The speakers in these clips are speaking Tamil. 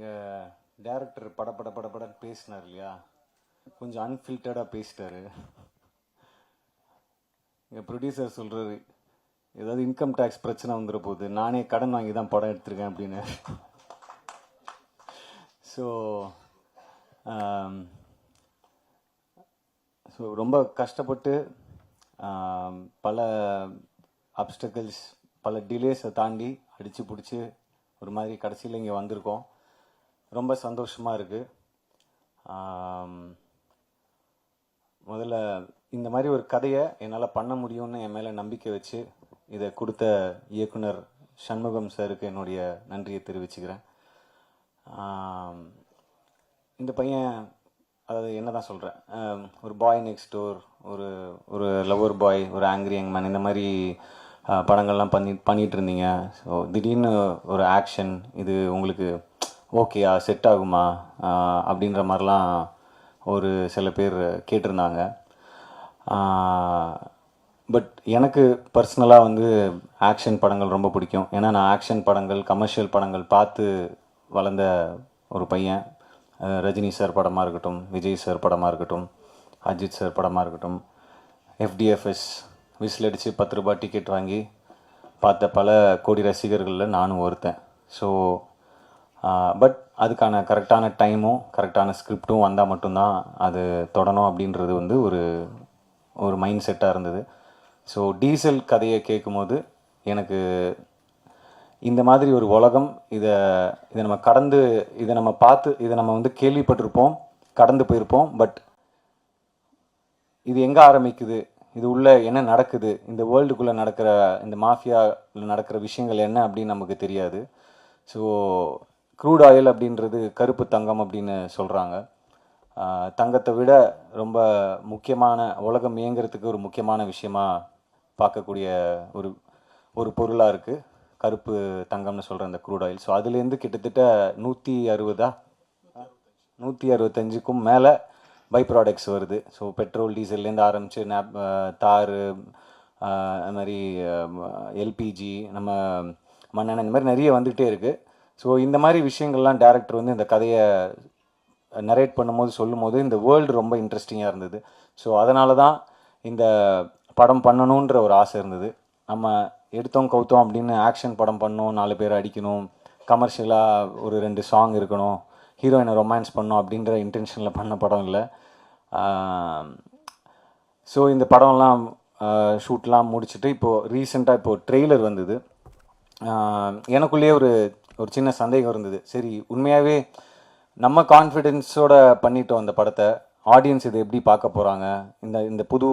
எங்கள் டேரக்டர் படன்னு பேசினார் இல்லையா, கொஞ்சம் அன்ஃபில்டர்டாக பேசிட்டாரு. எங்கள் ப்ரொடியூசர் சொல்கிறாரு, ஏதாவது இன்கம் டேக்ஸ் பிரச்சனை வந்துட போகுது, நானே கடன் வாங்கி தான் படம் எடுத்திருக்கேன் அப்படின்னு. ஸோ ரொம்ப கஷ்டப்பட்டு பல அப்டக்கிள்ஸ், பல டிலேஸை தாண்டி அடித்து பிடிச்சி ஒரு மாதிரி கடைசியில் இங்கே வந்திருக்கோம். ரொம்ப சந்தோஷமாக இருக்குது. முதல்ல இந்த மாதிரி ஒரு கதையை என்னால் பண்ண முடியும்னு என் மேலே நம்பிக்கை வச்சு இதை கொடுத்த இயக்குனர் சண்முகம் சாருக்கு என்னுடைய நன்றியை தெரிவிச்சுக்கிறேன். இந்த பையன், அதாவது என்ன தான் சொல்கிறேன், ஒரு பாய் நெக்ஸ்ட் டோர், ஒரு லவர் பாய், ஒரு ஆங்கிரி யங் மேன், இந்த மாதிரி படங்கள்லாம் பண்ணிகிட்டு இருந்தீங்க. ஸோ திடீர்னு ஒரு ஆக்ஷன், இது உங்களுக்கு ஓகேயா, செட் ஆகுமா அப்படின்ற மாதிரிலாம் ஒரு சில பேர் கேட்டிருந்தாங்க. பட் எனக்கு பர்சனலாக வந்து ஆக்ஷன் படங்கள் ரொம்ப பிடிக்கும். ஏன்னா நான் ஆக்ஷன் படங்கள், கமர்ஷியல் படங்கள் பார்த்து வளர்ந்த ஒரு பையன். ரஜினி சார் படமாக இருக்கட்டும், விஜய் சார் படமாக இருக்கட்டும், அஜித் சார் படமாக இருக்கட்டும், FDFS விசில் அடித்து 10 ரூபா டிக்கெட் வாங்கி பார்த்த பல கோடி ரசிகர்களில் நானும் ஒருத்தன். ஸோ பட் அதுக்கான கரெக்டான டைமும் கரெக்டான ஸ்கிரிப்டும் வந்தால் மட்டும்தான் அது தொடணும் அப்படின்றது வந்து ஒரு மைண்ட் செட்டாக இருந்தது. ஸோ டீசல் கதையை கேட்கும்போது எனக்கு இந்த மாதிரி ஒரு உலகம், இதை நம்ம கடந்து, இதை நம்ம பார்த்து, இதை நம்ம வந்து கேள்விப்பட்டிருப்போம், கடந்து போயிருப்போம். பட் இது எங்கே ஆரம்பிக்குது, இது உள்ளே என்ன நடக்குது, இந்த வேர்ல்டுக்குள்ளே நடக்கிற, இந்த மாஃபியாவில் நடக்கிற விஷயங்கள் என்ன அப்படின்னு நமக்கு தெரியாது. ஸோ க்ரூட் ஆயில் அப்படின்றது கருப்பு தங்கம் அப்படின்னு சொல்கிறாங்க. தங்கத்தை விட ரொம்ப முக்கியமான, உலகம் இயங்கிறதுக்கு ஒரு முக்கியமான விஷயமா பார்க்கக்கூடிய ஒரு பொருளாக இருக்குது கருப்பு தங்கம்னு சொல்கிற அந்த க்ரூட் ஆயில். ஸோ அதுலேருந்து கிட்டத்தட்ட 165க்கும் மேலே பை ப்ராடக்ட்ஸ் வருது. ஸோ பெட்ரோல், டீசல்லேருந்து ஆரம்பித்து தார், அது மாதிரி LPG, நம்ம மண்ணெண்ணெய், இந்த மாதிரி நிறைய வந்துகிட்டே இருக்குது. ஸோ இந்த மாதிரி விஷயங்கள்லாம் டேரக்டர் வந்து இந்த கதையை நரேட் பண்ணும்போது, சொல்லும்போது இந்த வேர்ல்டு ரொம்ப இன்ட்ரெஸ்டிங்காக இருந்தது. ஸோ அதனால தான் இந்த படம் பண்ணணுன்ற ஒரு ஆசை இருந்தது. நம்ம எடுத்தோம் கவுத்தோம் அப்படின்னு ஆக்ஷன் படம் பண்ணணும், 4 பேர் அடிக்கணும், கமர்ஷியலாக ஒரு 2 சாங் இருக்கணும், ஹீரோயினை ரொமான்ஸ் பண்ணணும் அப்படின்ற இன்டென்ஷனில் பண்ண படம் இல்லை. ஸோ இந்த படம்லாம் ஷூட்லாம் முடிச்சுட்டு இப்போது ரீசெண்டாக ட்ரெய்லர் வந்தது. எனக்குள்ளேயே ஒரு சின்ன சந்தேகம் இருந்தது. சரி, உண்மையாகவே நம்ம கான்ஃபிடென்ஸோடு பண்ணிட்டோம் அந்த படத்தை, ஆடியன்ஸ் இதை எப்படி பார்க்க போகிறாங்க, இந்த புது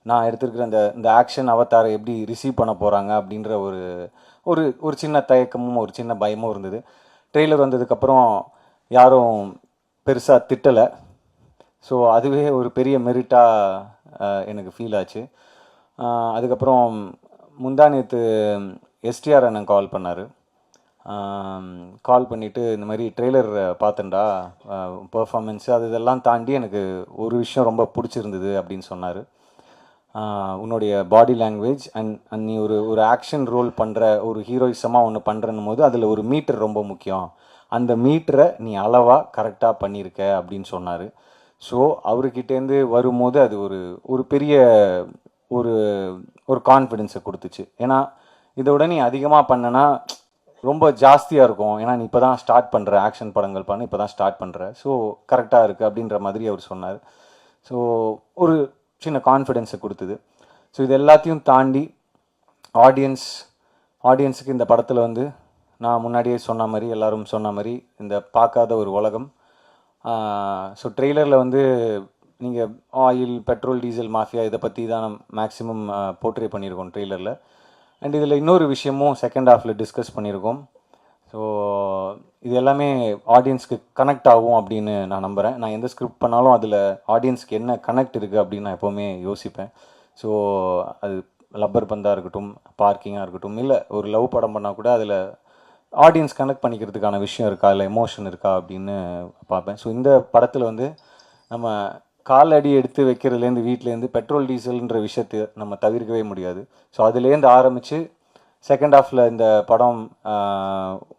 நான் எடுத்துருக்கிற இந்த ஆக்ஷன் அவதாரை எப்படி ரிசீவ் பண்ண போகிறாங்க அப்படின்ற ஒரு சின்ன தயக்கமும் ஒரு சின்ன பயமும் இருந்தது. ட்ரெய்லர் வந்ததுக்கப்புறம் யாரும் பெருசாக திட்டலை. ஸோ அதுவே ஒரு பெரிய மெரிட்டாக எனக்கு ஃபீல் ஆச்சு. அதுக்கப்புறம் முந்தானேத்து STR அண்ணன் கால் பண்ணார். கால் பண்ணிவிட்டு இந்த மாதிரி ட்ரெய்லர் பார்த்தேன்டா, பர்ஃபார்மன்ஸு அது இதெல்லாம் தாண்டி எனக்கு ஒரு விஷயம் ரொம்ப பிடிச்சிருந்தது அப்படின்னு சொன்னார். உன்னுடைய பாடி லாங்குவேஜ் அண்ட் நீ ஒரு ஆக்ஷன் ரோல் பண்ணுற, ஒரு ஹீரோயிசமாக ஒன்று பண்ணுறன்னும் போது அதில் ஒரு மீட்டர் ரொம்ப முக்கியம், அந்த மீட்டரை நீ அளவாக கரெக்டாக பண்ணியிருக்க அப்படின்னு சொன்னார். ஸோ அவர்கிட்டேருந்து வரும்போது அது ஒரு பெரிய ஒரு கான்ஃபிடென்ஸை கொடுத்துச்சு. ஏன்னா இதோட நீ அதிகமாக பண்ணனா ரொம்ப ஜாஸ்தியாக இருக்கும். ஏன்னா நீ இப்போ தான் ஸ்டார்ட் பண்ணுற, ஆக்ஷன் படங்கள் பண்ண இப்போ தான் ஸ்டார்ட் பண்ணுற, ஸோ கரெக்டாக இருக்குது அப்படின்ற மாதிரி அவர் சொன்னார். ஸோ ஒரு சின்ன கான்ஃபிடென்ஸை கொடுத்தது. ஸோ இது எல்லாத்தையும் தாண்டி ஆடியன்ஸுக்கு இந்த படத்தில் வந்து நான் முன்னாடியே சொன்ன மாதிரி, எல்லோரும் சொன்ன மாதிரி, இந்த பார்க்காத ஒரு உலகம். ஸோ ட்ரெய்லரில் வந்து நீங்கள் ஆயில், பெட்ரோல், டீசல், மாஃபியா இதை பற்றி தான் மேக்ஸிமம் போர்ட்ரே பண்ணியிருக்கோம் ட்ரெய்லரில். அண்ட் இதில் இன்னொரு விஷயமும் செகண்ட் ஹாஃபில் டிஸ்கஸ் பண்ணியிருக்கோம். ஸோ இது எல்லாமே ஆடியன்ஸ்க்கு கனெக்ட் ஆகும் அப்படின்னு நான் நம்புகிறேன். நான் எந்த ஸ்கிரிப்ட் பண்ணாலும் அதில் ஆடியன்ஸ்க்கு என்ன கனெக்ட் இருக்குது அப்படின்னு நான் எப்போவுமே யோசிப்பேன். ஸோ அது லப்பர் பந்தாக இருக்கட்டும், பார்க்கிங்காக இருக்கட்டும், இல்லை ஒரு லவ் படம் பண்ணால் கூட அதில் ஆடியன்ஸ் கனெக்ட் பண்ணிக்கிறதுக்கான விஷயம் இருக்கா, இல்லை எமோஷன் இருக்கா அப்படின்னு பார்ப்பேன். ஸோ இந்த படத்தில் வந்து நம்ம காலடி எடுத்து வைக்கிறதுலேருந்து, வீட்டிலேருந்து பெட்ரோல் டீசல்ன்ற விஷயத்தை நம்ம தவிர்க்கவே முடியாது. ஸோ அதுலேருந்து ஆரம்பித்து செகண்ட் ஹாஃபில் இந்த படம்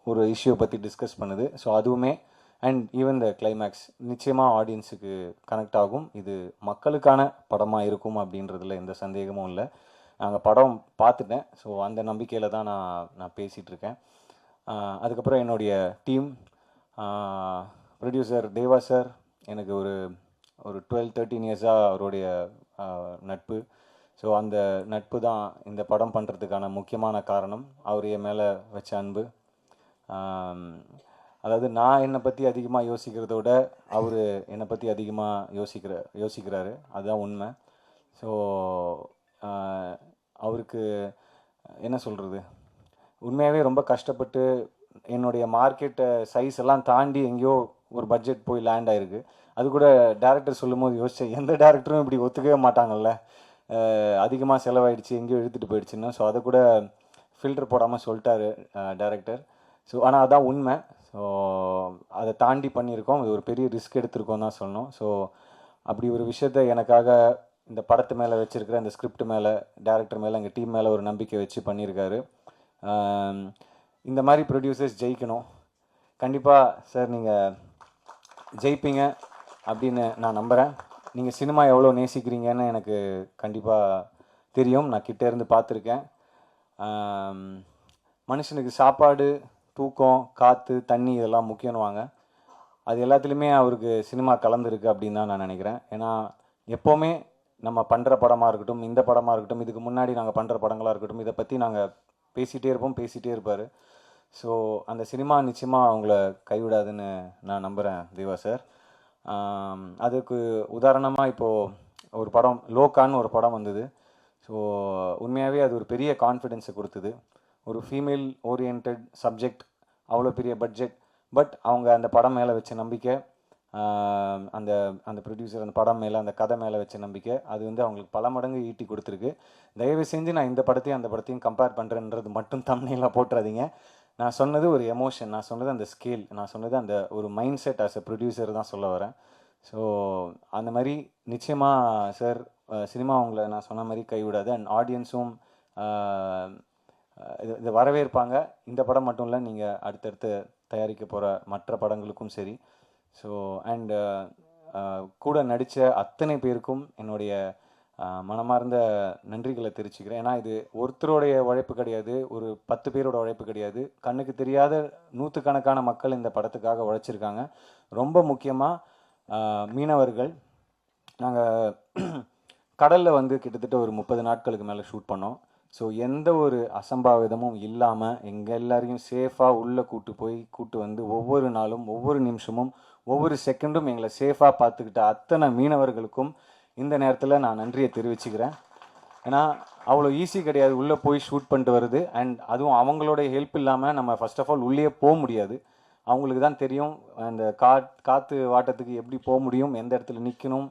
ஒரு இஷ்யூ பற்றி டிஸ்கஸ் பண்ணுது. ஸோ அதுவுமே அண்ட் ஈவன் த கிளைமேக்ஸ் நிச்சயமாக ஆடியன்ஸுக்கு கனெக்ட் ஆகும். இது மக்களுக்கான படமாக இருக்கும் அப்படின்றதுல எந்த சந்தேகமும் இல்லை. நாங்கள் படம் பார்த்துட்டேன். ஸோ அந்த நம்பிக்கையில் தான் நான் பேசிகிட்டு இருக்கேன். அதுக்கப்புறம் என்னுடைய டீம், ப்ரொடியூசர் தேவா சார், எனக்கு ஒரு 12-13 இயர்ஸாக அவருடைய நட்பு. ஸோ அந்த நட்பு தான் இந்த படம் பண்ணுறதுக்கான முக்கியமான காரணம். அவர் என் மேலே வச்ச அன்பு. அதாவது நான் என்னை பற்றி அதிகமாக யோசிக்கிறத விட அவர் என்னை பற்றி அதிகமாக யோசிக்கிறாரு. அதுதான் உண்மை. ஸோ அவருக்கு என்ன சொல்கிறது, உண்மையாகவே ரொம்ப கஷ்டப்பட்டு என்னுடைய மார்க்கெட்டை சைஸ் எல்லாம் தாண்டி எங்கேயோ ஒரு பட்ஜெட் போய் லேண்ட் ஆகிருக்கு. அது கூட டேரக்டர் சொல்லும் போது யோசித்தேன், எந்த டேரக்டரும் இப்படி ஒத்துக்கவே மாட்டாங்கல்ல, அதிகமாக செலவாயிடுச்சு எங்கேயோ எடுத்துகிட்டு போயிடுச்சுன்னு. ஸோ அதை கூட ஃபில்டர் போடாமல் சொல்லிட்டாரு டேரக்டர். ஸோ ஆனால் அதான் உண்மை. ஸோ அதை தாண்டி பண்ணியிருக்கோம். இது ஒரு பெரிய ரிஸ்க் எடுத்திருக்கோம் தான் சொல்லணும். ஸோ அப்படி ஒரு விஷயத்தை எனக்காக இந்த படத்து மேலே வச்சுருக்கிற இந்த ஸ்கிரிப்ட் மேலே, டேரக்டர் மேலே, எங்கள் டீம் மேலே ஒரு நம்பிக்கை வச்சு பண்ணியிருக்காரு. இந்த மாதிரி ப்ரொடியூசர்ஸ் ஜெயிக்கணும். கண்டிப்பாக சார் நீங்கள் ஜெயிப்பீங்க அப்படின்னு நான் நம்புகிறேன். நீங்கள் சினிமா எவ்வளோ நேசிக்கிறீங்கன்னு எனக்கு கண்டிப்பாக தெரியும். நான் கிட்டே இருந்து பார்த்துருக்கேன். மனுஷனுக்கு சாப்பாடு, தூக்கம், காற்று, தண்ணி இதெல்லாம் முக்கியம்னுவாங்க. அது எல்லாத்துலேயுமே அவருக்கு சினிமா கலந்துருக்கு அப்படின்னு தான் நான் நினைக்கிறேன். ஏன்னா எப்போவுமே நம்ம பண்ணுற படமாக இருக்கட்டும், இந்த படமாக இருக்கட்டும், இதுக்கு முன்னாடி நாங்கள் பண்ணுற படங்களாக இருக்கட்டும், இதை பற்றி நாங்கள் பேசிகிட்டே இருப்பார். ஸோ அந்த சினிமா நிச்சயமாக அவங்கள கைவிடாதுன்னு நான் நம்புகிறேன் தேவா சார். அதுக்கு உதாரணமாக இப்போது ஒரு படம் லோகான்னு ஒரு படம் வந்தது. ஸோ உண்மையாகவே அது ஒரு பெரிய கான்ஃபிடென்ஸை கொடுத்தது. ஒரு ஃபீமேல் ஓரியன்ட் சப்ஜெக்ட், அவ்வளோ பெரிய பட்ஜெட், பட் அவங்க அந்த படம் மேலே வச்ச நம்பிக்கை, அந்த அந்த ப்ரொடியூசர் அந்த படம் மேலே, அந்த கதை மேலே வச்ச நம்பிக்கை, அது வந்து அவங்களுக்கு பல மடங்கு ஈட்டி கொடுத்துருக்கு. தயவு செஞ்சு நான் இந்த படத்தையும் அந்த படத்தையும் கம்பேர் பண்ணுறேன்றது மட்டும் தம்ப்நெயிலாக போட்டுறாதீங்க. நான் சொன்னது ஒரு எமோஷன், நான் சொன்னது அந்த ஸ்கேல், நான் சொன்னது அந்த ஒரு mind set as a producer தான் சொல்ல வரேன். ஸோ அந்த மாதிரி நிச்சயமாக சார் சினிமா அவங்கள நான் சொன்ன மாதிரி கைவிடாது. அண்ட் ஆடியன்ஸும் இதை வரவேற்பாங்க. இந்த படம் மட்டும் இல்லை, நீங்கள் அடுத்தடுத்து தயாரிக்க போகிற மற்ற படங்களுக்கும் சரி. ஸோ அண்ட் கூட நடித்த அத்தனை பேருக்கும் என்னுடைய மனமார்ந்த நன்றிகளை தெரிவிச்சுக்கிறேன். ஏன்னா இது ஒருத்தருடைய உழைப்பு கிடையாது, ஒரு 10 பேரோட உழைப்பு கிடையாது. கண்ணுக்கு தெரியாத நூற்றுக்கணக்கான மக்கள் இந்த படத்துக்காக உழைச்சிருக்காங்க. ரொம்ப முக்கியமாக மீனவர்கள். நாங்கள் கடலில் வந்து கிட்டத்தட்ட ஒரு 30 நாட்களுக்கு மேலே ஷூட் பண்ணோம். ஸோ எந்த ஒரு அசம்பாவிதமும் இல்லாமல் எங்கள் எல்லாரையும் சேஃபாக உள்ளே கூட்டு வந்து ஒவ்வொரு நாளும், ஒவ்வொரு நிமிஷமும், ஒவ்வொரு செகண்டும் எங்களை சேஃபாக பார்த்துக்கிட்ட அத்தனை மீனவர்களுக்கும் இந்த நேரத்தில் நான் நன்றியை தெரிவிச்சுக்கிறேன். ஏன்னா அவ்வளோ ஈஸி கிடையாது உள்ளே போய் ஷூட் பண்ணிட்டு வருது. அண்ட் அதுவும் அவங்களோட ஹெல்ப் இல்லாமல் நம்ம ஃபர்ஸ்ட் ஆஃப் ஆல் உள்ளே போக முடியாது. அவங்களுக்கு தான் தெரியும் அந்த காற்று வாட்டத்துக்கு எப்படி போக முடியும், எந்த இடத்துல நிற்கணும்,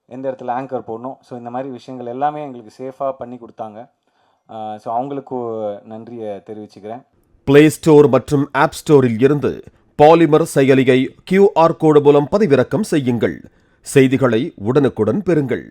எந்த இடத்துல ஆங்கர் போடணும். ஸோ இந்த மாதிரி விஷயங்கள் எல்லாமே எங்களுக்கு சேஃபாக பண்ணி கொடுத்தாங்க. ஸோ அவங்களுக்கு நன்றியை தெரிவிச்சுக்கிறேன். பிளே ஸ்டோர் மற்றும் ஆப் ஸ்டோரில் இருந்து பாலிமர் செயலியை QR கோடு மூலம் பதிவிறக்கம் செய்யுங்கள். செய்திகளை உடனுக்குடன் பெறுங்கள்.